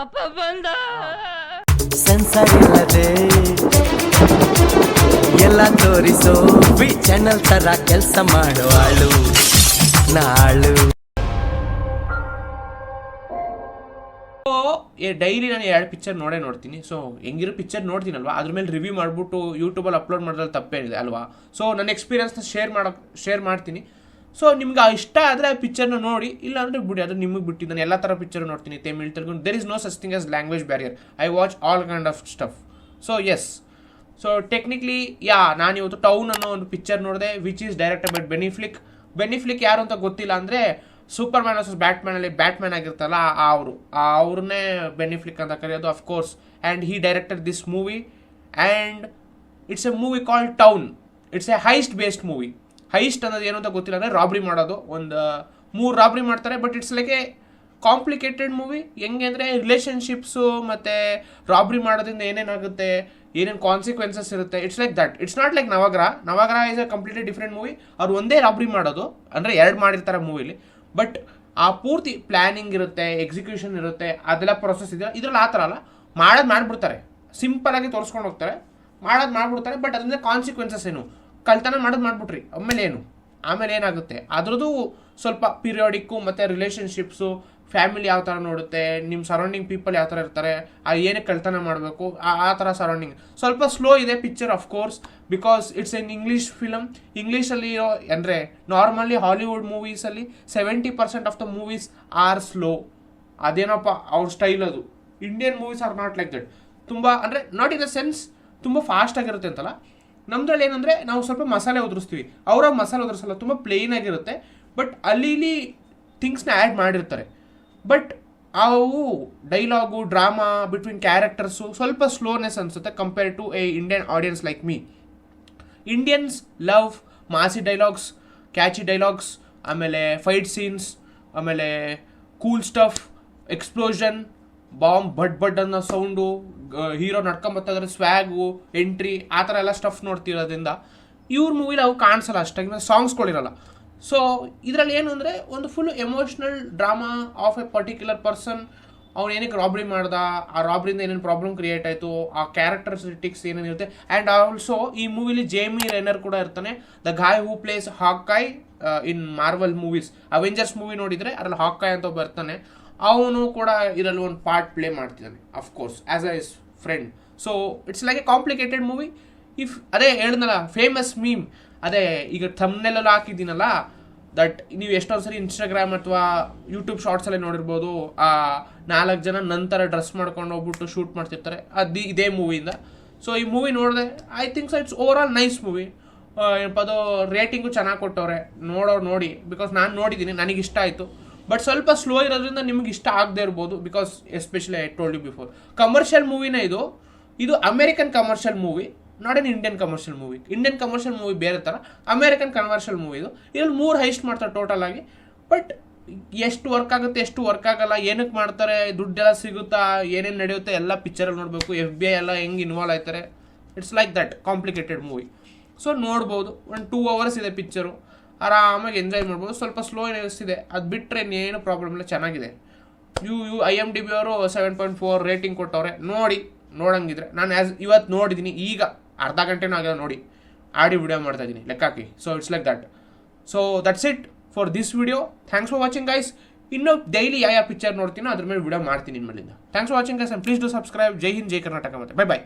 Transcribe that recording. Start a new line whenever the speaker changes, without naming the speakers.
ಅಪ್ಪ ಬಂದ.
ಸೆನ್ಸರ್ ಇಲ್ಲದೆ ಎಲ್ಲ ತೋರಿಸೋ ಚಾನಲ್ ತರ ಕೆಲಸ ಮಾಡುವಾಳು ನಾಳು.
ಡೈಲಿ ನಾನು 2 ಪಿಕ್ಚರ್ ನೋಡ್ತೀನಿ. ಸೊ ಹೆಂಗಿರೋ ಪಿಕ್ಚರ್ ನೋಡ್ತೀನಲ್ವಾ, ಅದ್ರ ಮೇಲೆ ರಿವ್ಯೂ ಮಾಡಿಬಿಟ್ಟು ಯೂಟ್ಯೂಬಲ್ಲಿ ಅಪ್ಲೋಡ್ ಮಾಡೋದ್ರಲ್ಲಿ ತಪ್ಪೇನಿದೆ ಅಲ್ವಾ. ಸೊ ನನ್ನ ಎಕ್ಸ್ಪೀರಿಯನ್ಸ್ನ ಶೇರ್ ಮಾಡ್ತೀನಿ. ಸೊ ನಿಮ್ಗೆ ಇಷ್ಟ ಆದರೆ ಆ ಪಿಕ್ಚರ್ನ ನೋಡಿ, ಇಲ್ಲ ಅಂದರೆ ಬಿಡಿ, ಅದು ನಿಮಗೆ ಬಿಟ್ಟು. ನಾನು ಎಲ್ಲ ಥರ ಪಿಕ್ಚರ್ ನೋಡ್ತೀನಿ, Tamil, Telugu. There is no such thing as language barrier. I watch all kind of stuff. So yes, so technically ನಾನು ಇವತ್ತು ಟೌನ್ ಅನ್ನೋ ಒಂದು ಪಿಕ್ಚರ್ ನೋಡಿದೆ, which is directed by Ben Affleck. ಯಾರು ಅಂತ ಗೊತ್ತಿಲ್ಲ ಅಂದರೆ ಸೂಪರ್ ಮ್ಯಾನ್ ವರ್ಸಸ್ ಬ್ಯಾಟ್ಮ್ಯಾನಲ್ಲಿ ಬ್ಯಾಟ್ಮ್ಯಾನ್ ಆಗಿರ್ತಲ್ಲ ಅವ್ರನ್ನೇ ಬೆನಿಫ್ಲಿಕ್ ಅಂತ ಕರೆಯೋದು, of course. And he directed this movie and it's a movie called Town. It's a heist based movie. Heist ಅನ್ನೋದು ಏನು ಅಂತ ಗೊತ್ತಿಲ್ಲ ಅಂದರೆ ರಾಬ್ರಿ ಮಾಡೋದು. ಒಂದು 3 ರಾಬ್ರಿ ಮಾಡ್ತಾರೆ, but it's like a complicated movie. ಹೆಂಗೆ ಅಂದರೆ ರಿಲೇಷನ್ಶಿಪ್ಸು ಮತ್ತು ರಾಬ್ರಿ ಮಾಡೋದ್ರಿಂದ ಏನೇನಾಗುತ್ತೆ, ಏನೇನು ಕಾನ್ಸಿಕ್ವೆನ್ಸಸ್ ಇರುತ್ತೆ, it's like that. It's not like Navagraha is a completely different movie. ಅವ್ರು ಒಂದೇ ರಾಬ್ರಿ ಮಾಡೋದು, ಅಂದರೆ 2 ಮಾಡಿರ್ತಾರೆ ಮೂವಿಲಿ, ಬಟ್ ಆ ಪೂರ್ತಿ ಪ್ಲ್ಯಾನಿಂಗ್ ಇರುತ್ತೆ, ಎಕ್ಸಿಕ್ಯೂಷನ್ ಇರುತ್ತೆ, ಅದೆಲ್ಲ ಪ್ರೊಸೆಸ್ ಇದೆ. ಇದರಲ್ಲಿ ಆ ಥರ ಅಲ್ಲ, ಮಾಡಿಬಿಡ್ತಾರೆ, ಸಿಂಪಲಾಗಿ ತೋರಿಸ್ಕೊಂಡು ಹೋಗ್ತಾರೆ, ಮಾಡಿಬಿಡ್ತಾರೆ. ಬಟ್ ಅದರಿಂದ ಕಾನ್ಸಿಕ್ವೆನ್ಸಸ್ ಏನು, ಕಳ್ತನ ಮಾಡಿಬಿಟ್ರಿ ಆಮೇಲೆ ಏನಾಗುತ್ತೆ ಅದ್ರದ್ದು ಸ್ವಲ್ಪ ಪೀರಿಯಾಡಿಕ್ಕು, ಮತ್ತು ರಿಲೇಷನ್ಶಿಪ್ಸು, ಫ್ಯಾಮಿಲಿ ಯಾವ ಥರ ನೋಡುತ್ತೆ, ನಿಮ್ಮ ಸರೌಂಡಿಂಗ್ ಪೀಪಲ್ ಯಾವ ಥರ ಇರ್ತಾರೆ, ಏನಕ್ಕೆ ಕಳ್ತನ ಮಾಡಬೇಕು, ಆ ಥರ ಸರೌಂಡಿಂಗ್. ಸ್ವಲ್ಪ ಸ್ಲೋ ಇದೆ picture, of course, because it's an English film. ಇಂಗ್ಲೀಷಲ್ಲಿ ಅಂದರೆ ನಾರ್ಮಲಿ ಹಾಲಿವುಡ್ ಮೂವೀಸಲ್ಲಿ 70% of the movies are slow. ಅದೇನಪ್ಪ ಅವ್ರ ಸ್ಟೈಲ್ ಅದು. Indian movies are not like that. ತುಂಬ ಅಂದರೆ ನಾಟ್ ಇನ್ ದ ಸೆನ್ಸ್ ತುಂಬ ಫಾಸ್ಟ್ ಆಗಿರುತ್ತೆ ಅಂತಲ್ಲ. ನಮ್ದ್ರಲ್ಲಿ ಏನಂದರೆ ನಾವು ಸ್ವಲ್ಪ ಮಸಾಲೆ ಉದುರಿಸ್ತೀವಿ, ಅವರ ಮಸಾಲೆ ಉದುರಿಸಲ್ಲ, ತುಂಬ ಪ್ಲೇನ್ ಆಗಿರುತ್ತೆ. ಬಟ್ ಅಲ್ಲಿ ಥಿಂಗ್ಸ್ನ ಆ್ಯಡ್ ಮಾಡಿರ್ತಾರೆ. ಬಟ್ ಅವು ಡೈಲಾಗು, ಡ್ರಾಮಾ ಬಿಟ್ವೀನ್ ಕ್ಯಾರೆಕ್ಟರ್ಸು ಸ್ವಲ್ಪ ಸ್ಲೋನೆಸ್ ಅನಿಸುತ್ತೆ compare to a Indian audience like me. Indians love massy dialogues, catchy dialogues, ಆಮೇಲೆ ಫೈಟ್ ಸೀನ್ಸ್, ಆಮೇಲೆ ಕೂಲ್ ಸ್ಟಫ್, ಎಕ್ಸ್ಪ್ಲೋಷನ್, ಬಾಂಬ್ ಬಡ್ ಅನ್ನೋ ಸೌಂಡು, ಹೀರೋ ನಡ್ಕೊಂಬರ್ತಾಯಿದ್ರೆ ಸ್ವ್ಯಾಗು, ಎಂಟ್ರಿ, ಆ ಥರ ಎಲ್ಲ ಸ್ಟಫ್ ನೋಡ್ತಿರೋದ್ರಿಂದ ಇವ್ರ ಮೂವಿಲಿ ಅವು ಕಾಣಿಸಲ್ಲ ಅಷ್ಟಾಗಿ, ಸಾಂಗ್ಸ್ಗಳಿರಲ್ಲ. ಸೊ ಇದರಲ್ಲಿ ಏನು ಅಂದರೆ ಒಂದು full emotional drama of A particular person. ಅವ್ನು ಏನಕ್ಕೆ ರಾಬ್ರಿ ಮಾಡ್ದ, ಆ ರಾಬ್ರಿಯಿಂದ ಏನೇನು ಪ್ರಾಬ್ಲಮ್ ಕ್ರಿಯೇಟ್ ಆಯಿತು, ಆ ಕ್ಯಾರೆಕ್ಟರಿಸ್ಟಿಕ್ಸ್ ಏನೇನಿರುತ್ತೆ. ಆ್ಯಂಡ್ ಆಲ್ಸೋ ಈ ಮೂವಿಲಿ ಜೇಮಿ ರೆನರ್ ಕೂಡ ಇರ್ತಾನೆ, the guy who plays Hawkeye in Marvel movies. Avengers movie ನೋಡಿದರೆ ಅದರಲ್ಲಿ ಹಾಕಾಯ್ ಅಂತ ಬರ್ತಾನೆ, ಅವನು ಕೂಡ ಇದರಲ್ಲಿ ಒಂದು ಪಾರ್ಟ್ ಪ್ಲೇ ಮಾಡ್ತಿದ್ದಾನೆ, of course, as a his friend. So it's like a complicated movie. ಅದೇ ಹೇಳಿದ್ನಲ್ಲ ಫೇಮಸ್ ಮೀಮ್, ಅದೇ ಈಗ ಥಂಬ್ನೇಲೆಲ್ಲ ಹಾಕಿದ್ದೀನಲ್ಲ, ದಟ್ ನೀವು ಎಷ್ಟೊಂದು ಸರಿ ಇನ್ಸ್ಟಾಗ್ರಾಮ್ ಅಥವಾ ಯೂಟ್ಯೂಬ್ ಶಾರ್ಟ್ಸಲ್ಲೇ ನೋಡಿರ್ಬೋದು, ಆ 4 ಜನ ನಂತರ ಡ್ರೆಸ್ ಮಾಡ್ಕೊಂಡು ಹೋಗ್ಬಿಟ್ಟು ಶೂಟ್ ಮಾಡ್ತಿರ್ತಾರೆ, ಇದೇ ಮೂವಿಯಿಂದ. ಸೊ ಈ ಮೂವಿ ನೋಡಿದೆ, I think so it's over all nice movie. ಅದು ರೇಟಿಂಗು ಚೆನ್ನಾಗಿ ಕೊಟ್ಟವ್ರೆ, ನೋಡಿ, ಬಿಕಾಸ್ ನಾನು ನೋಡಿದ್ದೀನಿ, ನನಗೆ ಇಷ್ಟ ಆಯಿತು. ಬಟ್ ಸ್ವಲ್ಪ ಸ್ಲೋ ಇರೋದ್ರಿಂದ ನಿಮ್ಗೆ ಇಷ್ಟ ಆಗದೆ ಇರ್ಬೋದು, because especially I told you before, commercial ಮೂವಿನೇ ಇದು American commercial movie, not an Indian commercial movie. Indian commercial movie ಬೇರೆ ಥರ, ಅಮೇರಿಕನ್ ಕಮರ್ಷಿಯಲ್ ಮೂವಿ ಇದು. ಇದರಲ್ಲಿ 3 ಹೈಸ್ಟ್ ಮಾಡ್ತಾರೆ ಟೋಟಲ್ ಆಗಿ. ಬಟ್ ಎಷ್ಟು ವರ್ಕ್ ಆಗುತ್ತೆ, ಎಷ್ಟು ವರ್ಕ್ ಆಗಲ್ಲ, ಏನಕ್ಕೆ ಮಾಡ್ತಾರೆ, ದುಡ್ಡೆಲ್ಲ ಸಿಗುತ್ತಾ, ಏನೇನು ನಡೆಯುತ್ತೆ ಎಲ್ಲ ಪಿಕ್ಚರಲ್ಲಿ ನೋಡಬೇಕು. FBI ಎಲ್ಲ ಹೆಂಗೆ ಇನ್ವಾಲ್ವ್ ಆಯ್ತಾರೆ, it's like that complicated movie. So ನೋಡ್ಬೋದು, ಒಂದು 2 hours ಇದೆ ಪಿಕ್ಚರು, ಆರಾಮಾಗಿ ಎಂಜಾಯ್ ಮಾಡ್ಬೋದು. ಸ್ವಲ್ಪ ಸ್ಲೋ ಇದೆ, ಅದು ಬಿಟ್ಟರೆ ಇನ್ನೇನು ಪ್ರಾಬ್ಲಮ್ ಇಲ್ಲ, ಚೆನ್ನಾಗಿದೆ. IMDb ಅವರು 7.4 ರೇಟಿಂಗ್ ಕೊಟ್ಟವ್ರೆ. ನೋಡಂಗಿದ್ರೆ ನಾನು ಇವತ್ತು ನೋಡಿದ್ದೀನಿ, ಈಗ ಅರ್ಧ ಗಂಟೆನೂ ಆಗ್ಯಾವ ನೋಡಿ, ವಿಡಿಯೋ ಮಾಡ್ತಾ ಇದ್ದೀನಿ ಲೆಕ್ಕಾಕಿ. So it's like that. So that's it for this video. Thanks for watching guys. ಇನ್ನೂ ಡೈಲಿ ಯಾವ ಪಿಕ್ಚರ್ ನೋಡ್ತೀನೋ ಅದ್ರ ಮೇಲೆ ವಿಡಿಯೋ ಮಾಡ್ತೀನಿ ನಿಮ್ಮಲ್ಲಿಂದ. Thanks for watching guys, and please do subscribe. ಜೈ ಹಿಂದ್, ಜೈ ಕರ್ನಾಟಕ, ಮತ್ತೆ ಬೈ.